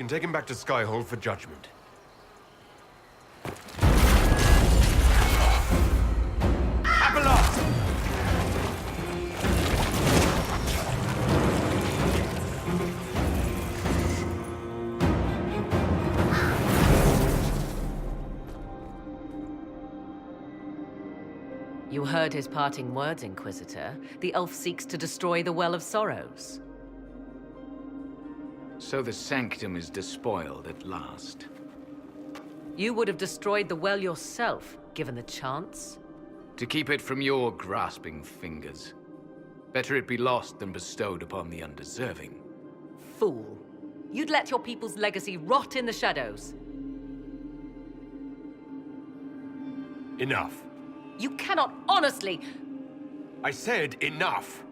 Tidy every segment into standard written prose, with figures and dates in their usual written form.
take him back to Skyhold for judgment. Abeloth! You heard his parting words, Inquisitor. The elf seeks to destroy the Well of Sorrows. So the Sanctum is despoiled at last. You would have destroyed the well yourself, given the chance. To keep it from your grasping fingers. Better it be lost than bestowed upon the undeserving. Fool. You'd let your people's legacy rot in the shadows. Enough. You cannot honestly... I said enough!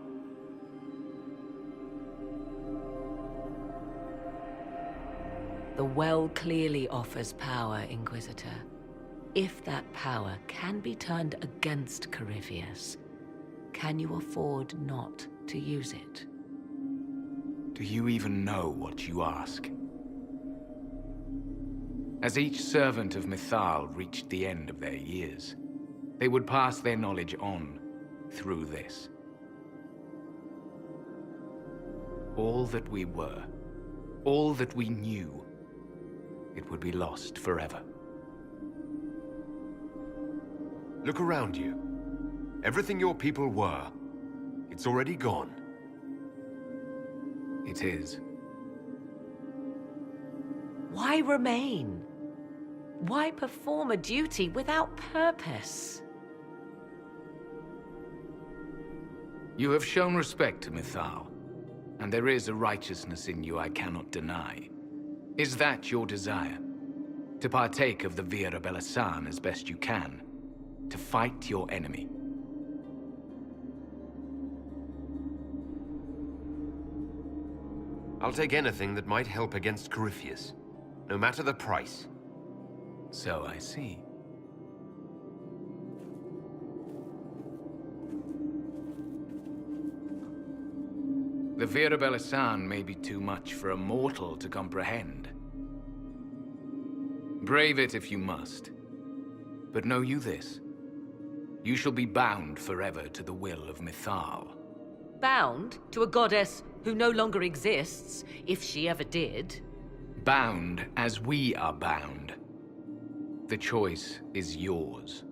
The well clearly offers power, Inquisitor. If that power can be turned against Corypheus, can you afford not to use it? Do you even know what you ask? As each servant of Mythal reached the end of their years, they would pass their knowledge on through this. All that we were, all that we knew, it would be lost forever. Look around you. Everything your people were, it's already gone. It is. Why remain? Why perform a duty without purpose? You have shown respect to Mythal, and there is a righteousness in you I cannot deny. Is that your desire? To partake of the Vira Belasan as best you can? To fight your enemy? I'll take anything that might help against Corypheus, no matter the price. So I see. The Vira Belasan may be too much for a mortal to comprehend. Brave it if you must. But know you this. You shall be bound forever to the will of Mythal. Bound to a goddess who no longer exists, if she ever did. Bound as we are bound. The choice is yours.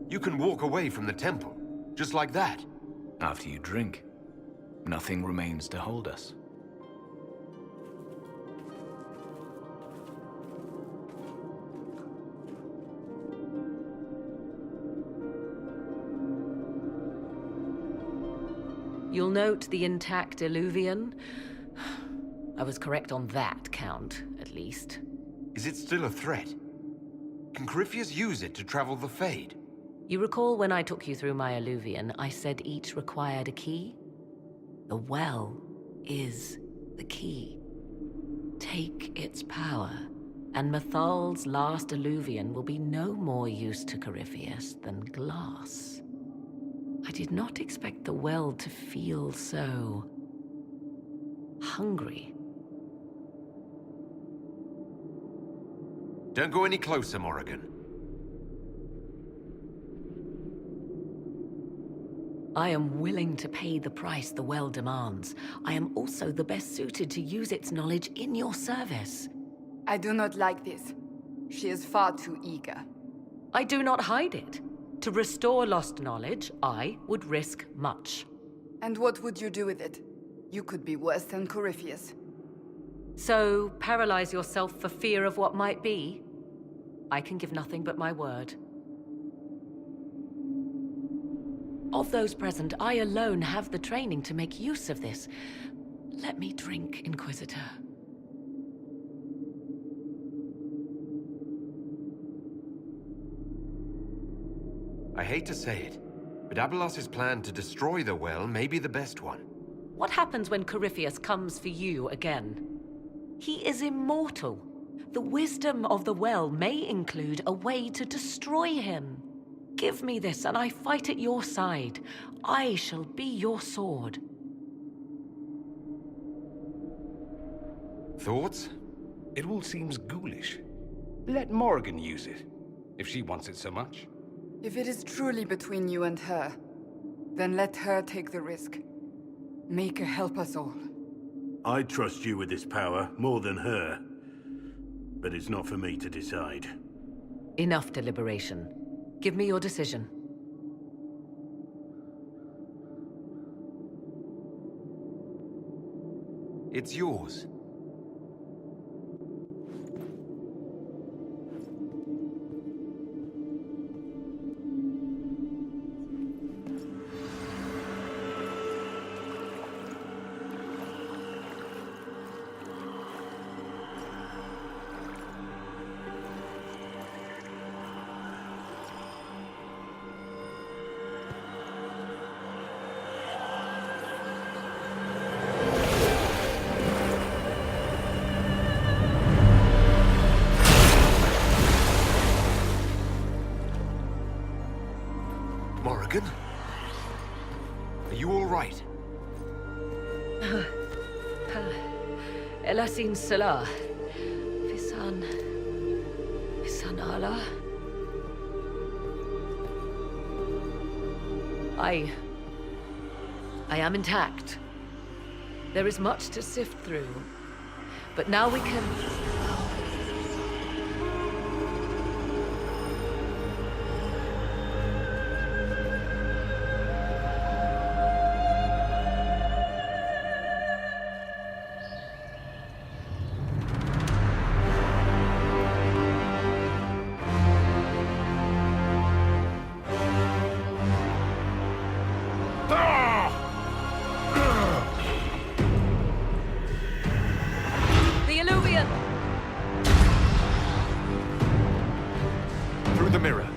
You can walk away from the temple, just like that. After you drink, nothing remains to hold us. You'll note the intact Illuvian. I was correct on that count, at least. Is it still a threat? Can Corypheus use it to travel the Fade? You recall when I took you through my Illuvian, I said each required a key? The well is the key. Take its power, and Mythal's last Illuvian will be no more use to Corypheus than glass. I did not expect the well to feel so... hungry. Don't go any closer, Morrigan. I am willing to pay the price the well demands. I am also the best suited to use its knowledge in your service. I do not like this. She is far too eager. I do not hide it. To restore lost knowledge, I would risk much. And what would you do with it? You could be worse than Corypheus. So, paralyze yourself for fear of what might be? I can give nothing but my word. Of those present, I alone have the training to make use of this. Let me drink, Inquisitor. I hate to say it, but Abeloth's plan to destroy the well may be the best one. What happens when Corypheus comes for you again? He is immortal. The wisdom of the well may include a way to destroy him. give me this and I fight at your side. I shall be your sword. Thoughts? It all seems ghoulish. Let Morrigan use it, if she wants it so much. If it is truly between you and her, then let her take the risk. Make her help us all. I trust you with this power more than her. But it's not for me to decide. Enough deliberation. Give me your decision. It's yours. Morrigan? Are you all right? Elasin Salah. Visan Allah. I am intact. There is much to sift through. But now we can... Through the mirror.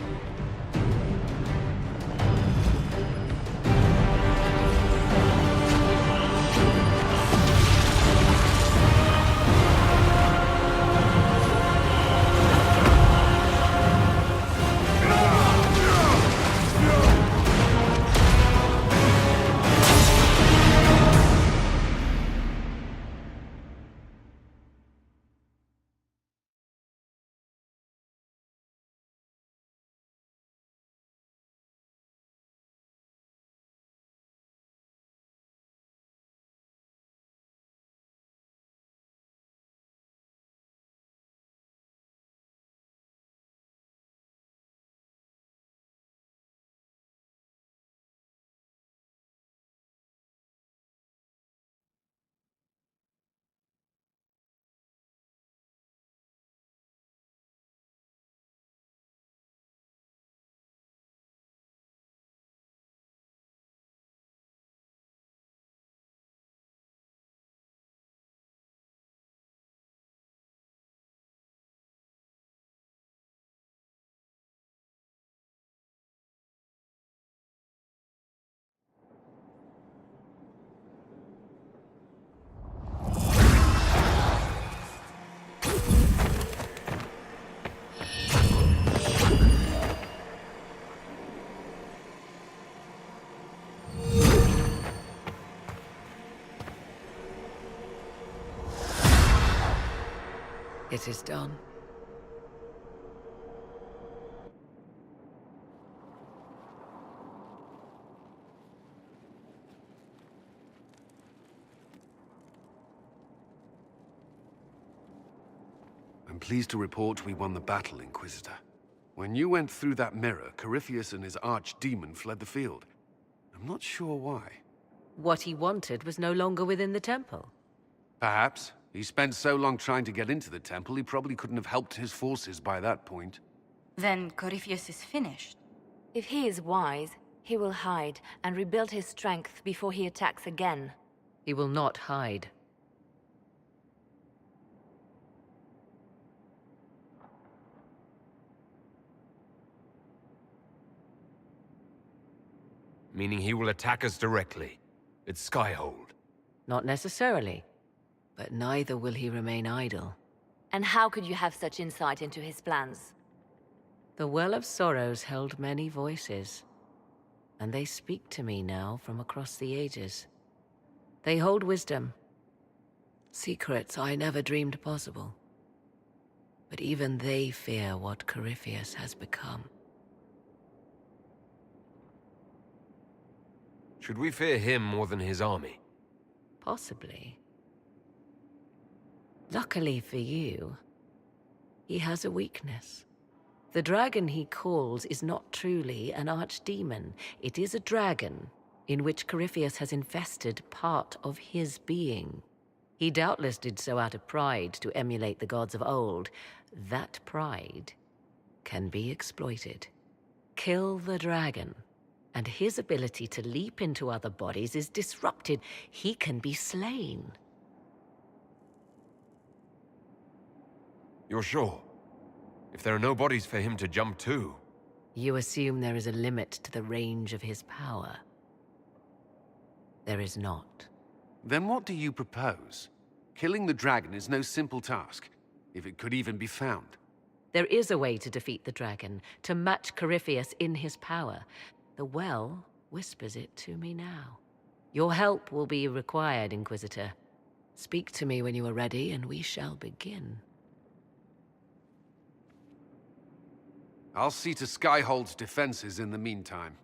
It is done. I'm pleased to report we won the battle, Inquisitor. When you went through that mirror, Corypheus and his archdemon fled the field. I'm not sure why. What he wanted was no longer within the temple. Perhaps. He spent so long trying to get into the temple, he probably couldn't have helped his forces by that point. Then Corypheus is finished. If he is wise, he will hide and rebuild his strength before he attacks again. He will not hide. Meaning he will attack us directly. It's Skyhold. Not necessarily. But neither will he remain idle. And how could you have such insight into his plans? The Well of Sorrows held many voices, and they speak to me now from across the ages. They hold wisdom, secrets I never dreamed possible. But even they fear what Corypheus has become. Should we fear him more than his army? Possibly. Luckily for you, he has a weakness. The dragon he calls is not truly an archdemon. It is a dragon in which Corypheus has infested part of his being. He doubtless did so out of pride to emulate the gods of old. That pride can be exploited. Kill the dragon, and his ability to leap into other bodies is disrupted. He can be slain. You're sure? If there are no bodies for him to jump to... You assume there is a limit to the range of his power. There is not. Then what do you propose? Killing the dragon is no simple task, if it could even be found. There is a way to defeat the dragon, to match Corypheus in his power. The well whispers it to me now. Your help will be required, Inquisitor. Speak to me when you are ready, and we shall begin. I'll see to Skyhold's defenses in the meantime.